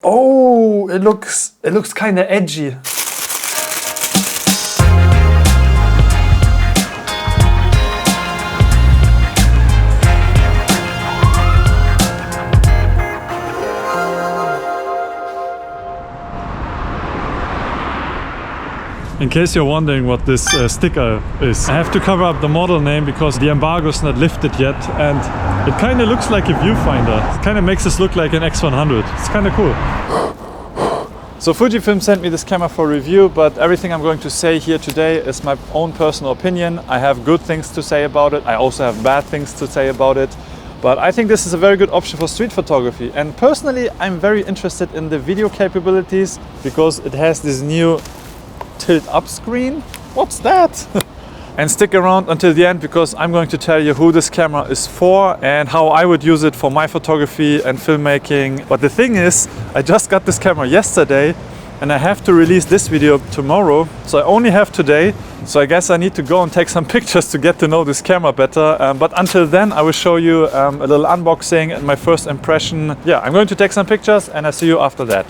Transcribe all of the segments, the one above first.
Oh, it looks kind of edgy. In case you're wondering what this sticker is, I have to cover up the model name because the embargo is not lifted yet, and it kind of looks like a viewfinder. It kind of makes this look like an X100. It's kind of cool. So Fujifilm sent me this camera for review, but everything I'm going to say here today is my own personal opinion. I have good things to say about it. I also have bad things to say about it. But I think this is a very good option for street photography. And personally, I'm very interested in the video capabilities because it has this new tilt up screen. What's that? And stick around until the end because I'm going to tell you who this camera is for and how I would use it for my photography and filmmaking. But the thing is, I just got this camera yesterday and I have to release this video tomorrow, so I only have today. So I guess I need to go and take some pictures to get to know this camera better. But until then, I will show you a little unboxing and my first impression. Yeah, I'm going to take some pictures and I'll see you after that.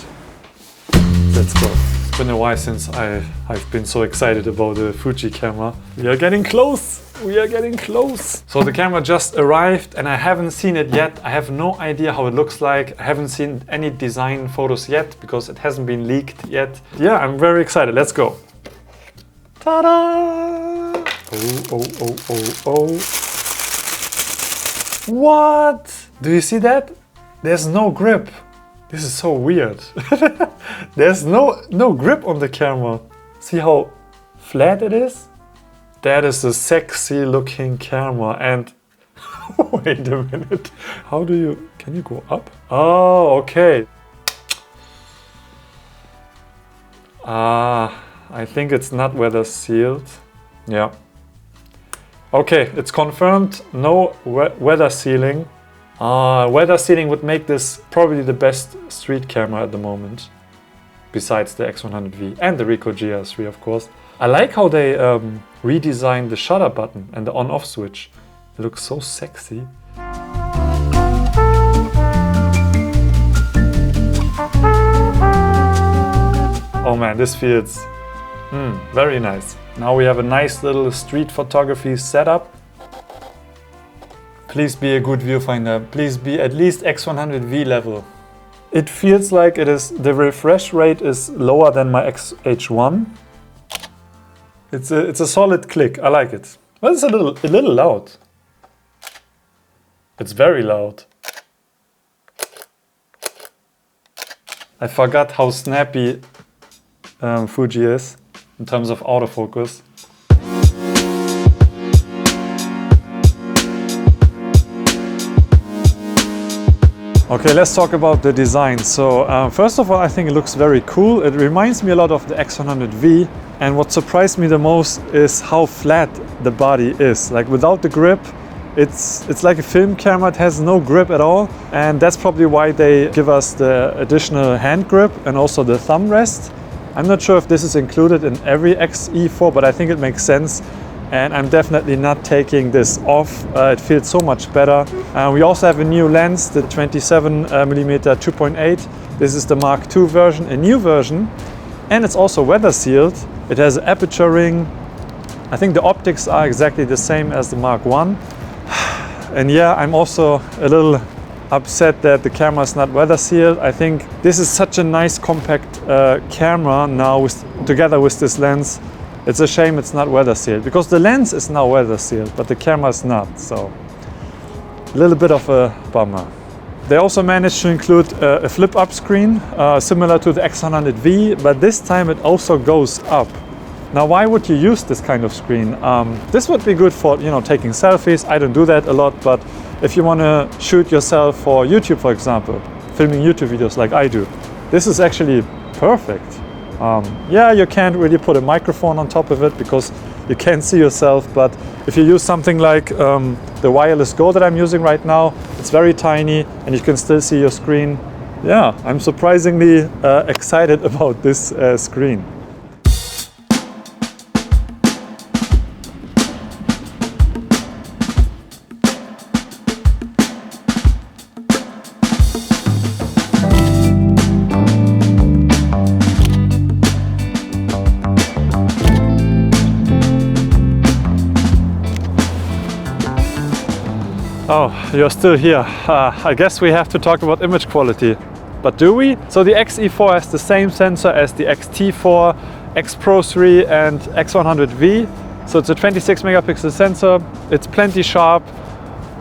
Let's go. It's been a while since I've been so excited about the Fuji camera. We are getting close! We are getting close! So the camera just arrived and I haven't seen it yet. I have no idea how it looks like. I haven't seen any design photos yet because it hasn't been leaked yet. Yeah, I'm very excited. Let's go! Ta-da! Oh. What? Do you see that? There's no grip. This is so weird. There's no grip on the camera. See how flat it is? That is a sexy looking camera. And wait a minute. Can you go up? Oh, okay. I think it's not weather sealed. Yeah. Okay, it's confirmed. No weather sealing. Weather sealing would make this probably the best street camera at the moment, besides the X100V and the Ricoh GR3, of course. I like how they redesigned the shutter button and the on-off switch. It looks so sexy. Oh man, this feels very nice. Now we have a nice little street photography setup. Please be a good viewfinder. Please be at least X100V level. It feels like the refresh rate is lower than my X-H1. It's a solid click. I like it. But it's a little loud. It's very loud. I forgot how snappy Fuji is in terms of autofocus. Okay, let's talk about the design. So first of all, I think it looks very cool. It reminds me a lot of the X100V, and what surprised me the most is how flat the body is. Like without the grip, it's like a film camera. It has no grip at all, and that's probably why they give us the additional hand grip and also the thumb rest. I'm not sure if this is included in every X-E4, but I think it makes sense. And I'm definitely not taking this off. It feels so much better. We also have a new lens, the 27mm 2.8. This is the Mark II version, a new version. And it's also weather sealed. It has aperture ring. I think the optics are exactly the same as the Mark I. And yeah, I'm also a little upset that the camera is not weather sealed. I think this is such a nice compact camera now together with this lens. It's a shame it's not weather sealed because the lens is now weather sealed, but the camera is not. So a little bit of a bummer. They also managed to include a flip up screen similar to the X100V, but this time it also goes up. Now, why would you use this kind of screen? This would be good for taking selfies. I don't do that a lot, but if you want to shoot yourself for YouTube, for example, filming YouTube videos like I do, this is actually perfect. Yeah, you can't really put a microphone on top of it because you can't see yourself, but if you use something like the wireless Go that I'm using right now, it's very tiny and you can still see your screen. Yeah, I'm surprisingly excited about this screen. Oh, you're still here. I guess we have to talk about image quality. But do we? So the X-E4 has the same sensor as the X-T4, X Pro 3 and X100V. So it's a 26 megapixel sensor. It's plenty sharp,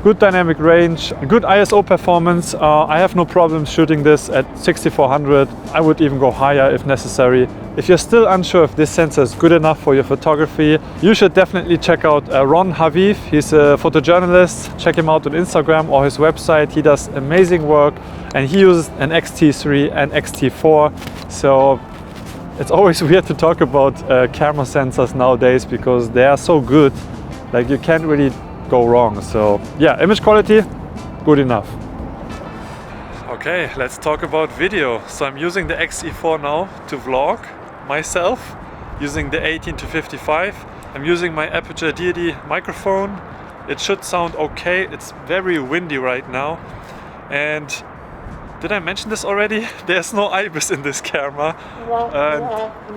good dynamic range, good ISO performance. I have no problem shooting this at 6400. I would even go higher if necessary. If you're still unsure if this sensor is good enough for your photography, you should definitely check out Ron Haviv. He's a photojournalist. Check him out on Instagram or his website. He does amazing work and he uses an X-T3 and X-T4. So it's always weird to talk about camera sensors nowadays because they are so good. Like you can't really go wrong. So yeah, image quality, good enough. Okay, let's talk about video. So I'm using the X-E4 now to vlog myself using the 18-55. I'm using my Aperture Deity microphone. It should sound okay. It's very windy right now. And did I mention this already? There's no IBIS in this camera. And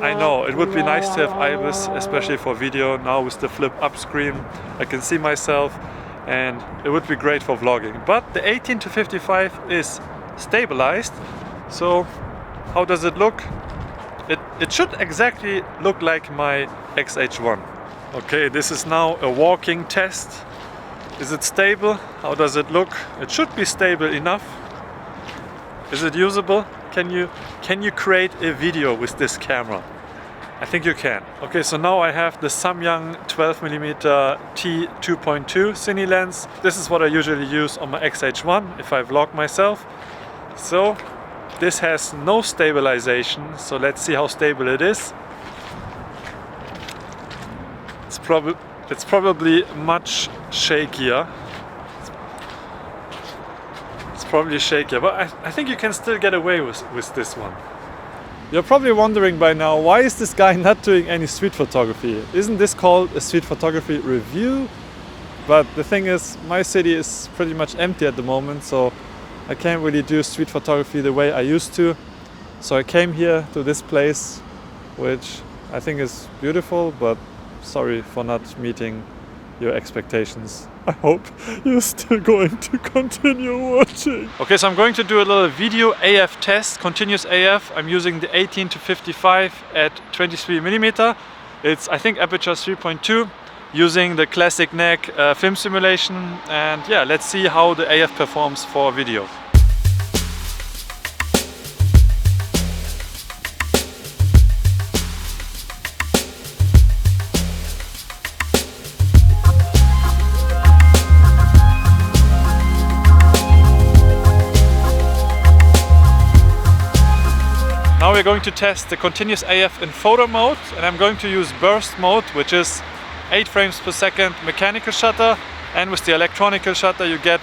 I know it would be nice to have IBIS, especially for video. Now with the flip up screen, I can see myself and it would be great for vlogging. But the 18-55 is stabilized. So how does it look? It should exactly look like my XH1. Okay, this is now a walking test. Is it stable? How does it look? It should be stable enough. Is it usable? Can you create a video with this camera? I think you can. Okay, so now I have the Samyang 12mm T2.2 Cine lens. This is what I usually use on my XH1 if I vlog myself. So this has no stabilization, so let's see how stable it is. It's probably much shakier. Probably shakier, but I think you can still get away with this one. You're probably wondering by now, why is this guy not doing any street photography? Isn't this called a street photography review? But the thing is, my city is pretty much empty at the moment, so I can't really do street photography the way I used to. So I came here to this place, which I think is beautiful, but sorry for not meeting your expectations. I hope you're still going to continue watching. Okay, so I'm going to do a little video AF test, continuous AF. I'm using the 18-55 at 23mm. It's, I think, aperture 3.2, using the classic neck film simulation. And yeah, let's see how the AF performs for video. Now we're going to test the continuous AF in photo mode, and I'm going to use burst mode, which is 8 frames per second mechanical shutter, and with the electronical shutter you get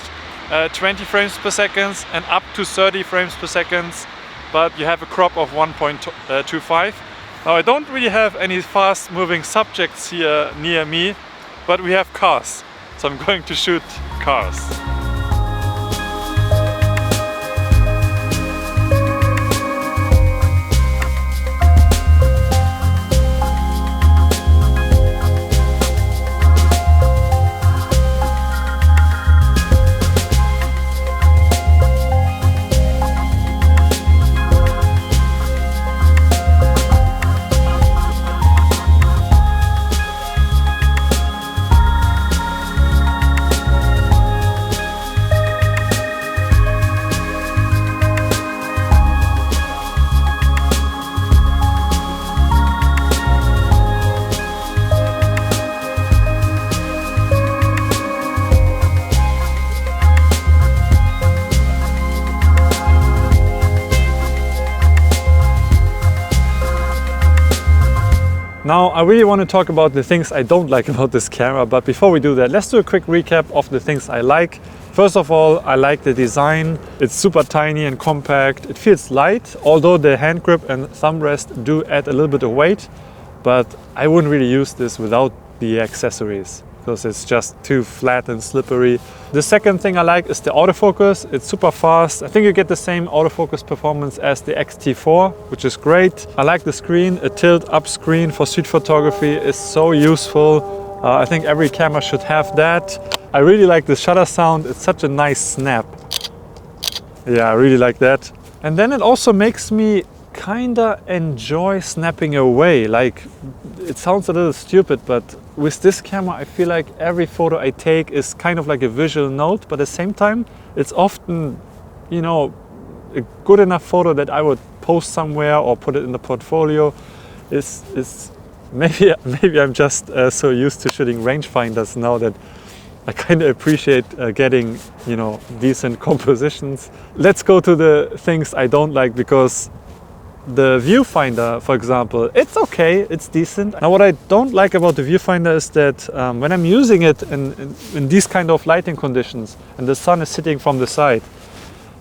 20 frames per second and up to 30 frames per second, but you have a crop of 1.25. Now I don't really have any fast moving subjects here near me, but we have cars, so I'm going to shoot cars. Now, I really want to talk about the things I don't like about this camera, but before we do that, let's do a quick recap of the things I like. First of all, I like the design. It's super tiny and compact. It feels light, although the hand grip and thumb rest do add a little bit of weight, but I wouldn't really use this without the accessories, because it's just too flat and slippery. The second thing I like is the autofocus. It's super fast. I think you get the same autofocus performance as the X-T4, which is great. I like the screen. A tilt-up screen for street photography is so useful. I think every camera should have that. I really like the shutter sound. It's such a nice snap. Yeah, I really like that. And then it also makes me kinda enjoy snapping away. Like, it sounds a little stupid, but with this camera I feel like every photo I take is kind of like a visual note, but at the same time it's often, you know, a good enough photo that I would post somewhere or put it in the portfolio. Is maybe I'm just so used to shooting rangefinders now that I kind of appreciate getting, you know, decent compositions. Let's go to the things I don't like, because the viewfinder, for example, it's okay, it's decent. Now what I don't like about the viewfinder is that when I'm using it in these kind of lighting conditions and the sun is sitting from the side,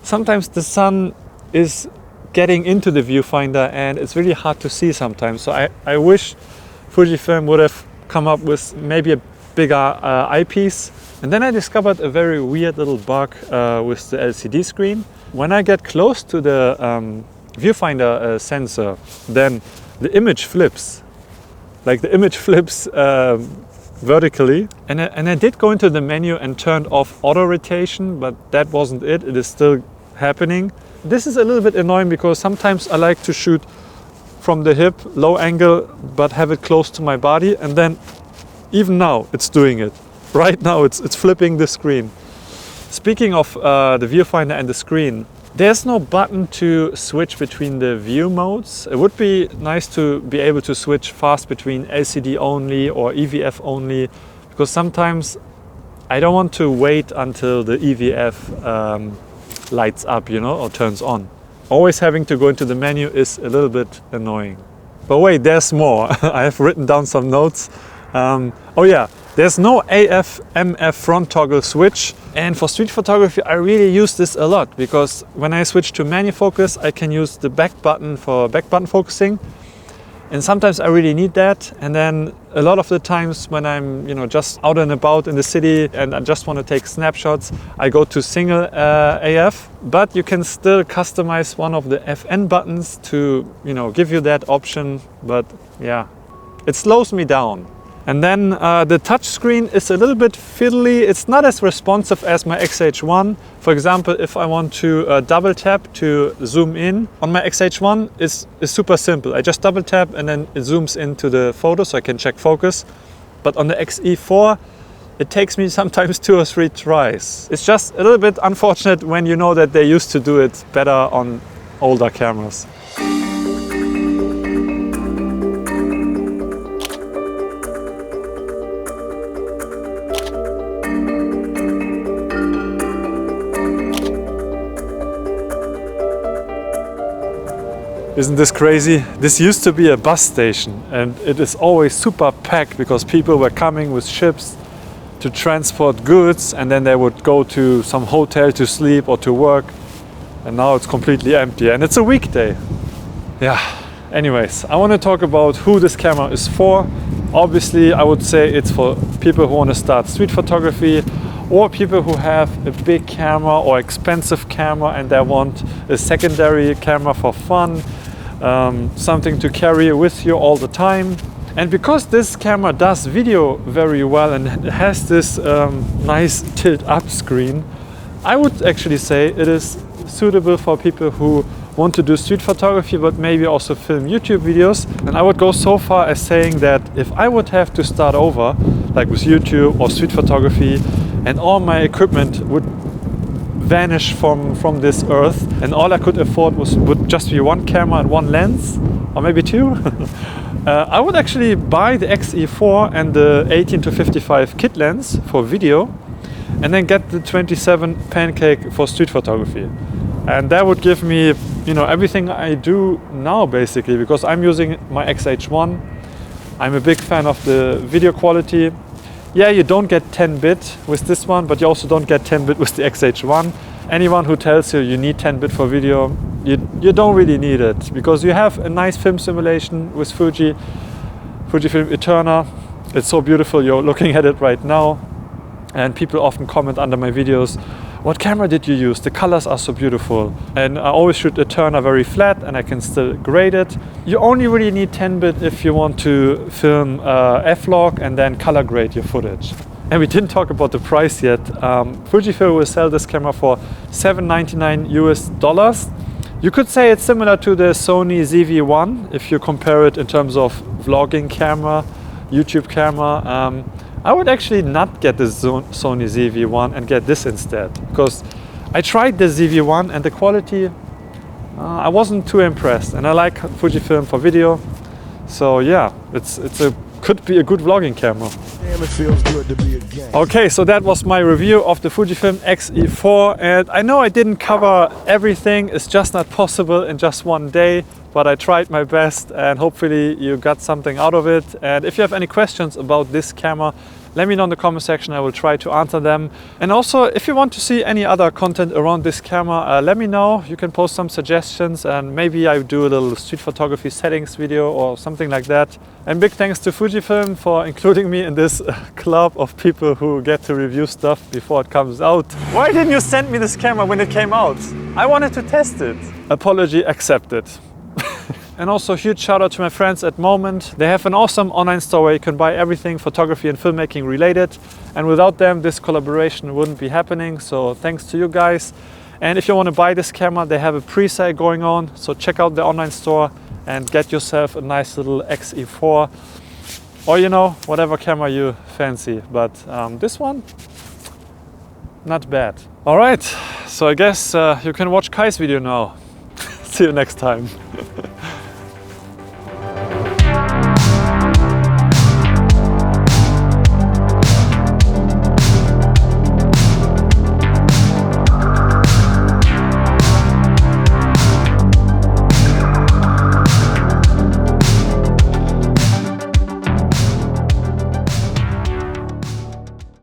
sometimes the sun is getting into the viewfinder and it's really hard to see sometimes. So I wish Fujifilm would have come up with maybe a bigger eyepiece. And then I discovered a very weird little bug with the LCD screen. When I get close to the viewfinder sensor, then the image flips. Like the image flips vertically. And I did go into the menu and turned off auto rotation, but that wasn't it. It is still happening. This is a little bit annoying because sometimes I like to shoot from the hip, low angle, but have it close to my body. And then even now it's doing it. Right now it's flipping the screen. Speaking of the viewfinder and the screen, there's no button to switch between the view modes. It would be nice to be able to switch fast between LCD only or EVF only, because sometimes I don't want to wait until the EVF lights up, you know, or turns on. Always having to go into the menu is a little bit annoying. But wait, there's more. I have written down some notes. Oh yeah, there's no AF/MF front toggle switch, and for street photography I really use this a lot, because when I switch to manual focus I can use the back button for back button focusing, and sometimes I really need that. And then a lot of the times when I'm, you know, just out and about in the city and I just want to take snapshots, I go to single AF, but you can still customize one of the FN buttons to, you know, give you that option. But yeah, it slows me down. And then the touch screen is a little bit fiddly. It's not as responsive as my X-H1. For example, if I want to double tap to zoom in on my X-H1, it's super simple. I just double tap and then it zooms into the photo so I can check focus. But on the X-E4, it takes me sometimes 2 or 3 tries. It's just a little bit unfortunate when you know that they used to do it better on older cameras. Isn't this crazy? This used to be a bus station and it is always super packed because people were coming with ships to transport goods and then they would go to some hotel to sleep or to work, and now it's completely empty and it's a weekday. Yeah, anyways, I want to talk about who this camera is for. Obviously, I would say it's for people who want to start street photography, or people who have a big camera or expensive camera and they want a secondary camera for fun. Something to carry with you all the time. And because this camera does video very well and it has this nice tilt up screen, I would actually say it is suitable for people who want to do street photography but maybe also film YouTube videos. And I would go so far as saying that if I would have to start over, like with YouTube or street photography, and all my equipment would vanish from this earth and all I could afford would just be one camera and one lens, or maybe 2, I would actually buy the X-E4 and the 18-55 kit lens for video, and then get the 27 pancake for street photography. And that would give me, you know, everything I do now basically, because I'm using my X-H1. I'm a big fan of the video quality. Yeah, you don't get 10-bit with this one, but you also don't get 10-bit with the X-H1. Anyone who tells you you need 10-bit for video, you don't really need it, because you have a nice film simulation with Fujifilm Eterna. It's so beautiful, you're looking at it right now. And people often comment under my videos, what camera did you use? The colors are so beautiful. And I always shoot Eterna very flat and I can still grade it. You only really need 10-bit if you want to film f-log and then color grade your footage. And we didn't talk about the price yet. Fujifilm will sell this camera for $799 US. You could say it's similar to the Sony ZV-1 if you compare it in terms of vlogging camera, YouTube camera. I would actually not get the Sony ZV-1 and get this instead, because I tried the ZV-1 and the quality, I wasn't too impressed, and I like Fujifilm for video. So yeah, could be a good vlogging camera. Damn, it feels good to be a gang. Okay, so that was my review of the Fujifilm X-E4, and I know I didn't cover everything. It's just not possible in just one day, but I tried my best and hopefully you got something out of it. And if you have any questions about this camera, let me know in the comment section. I will try to answer them. And also, if you want to see any other content around this camera, let me know. You can post some suggestions and maybe I do a little street photography settings video or something like that. And big thanks to Fujifilm for including me in this club of people who get to review stuff before it comes out. Why didn't you send me this camera when it came out? I wanted to test it. Apology accepted. And also a huge shout out to my friends at Moment. They have an awesome online store where you can buy everything photography and filmmaking related. And without them, this collaboration wouldn't be happening. So thanks to you guys. And if you want to buy this camera, they have a pre-sale going on. So check out the online store and get yourself a nice little X-E4. Or, you know, whatever camera you fancy. But this one, not bad. All right, so I guess you can watch Kai's video now. See you next time.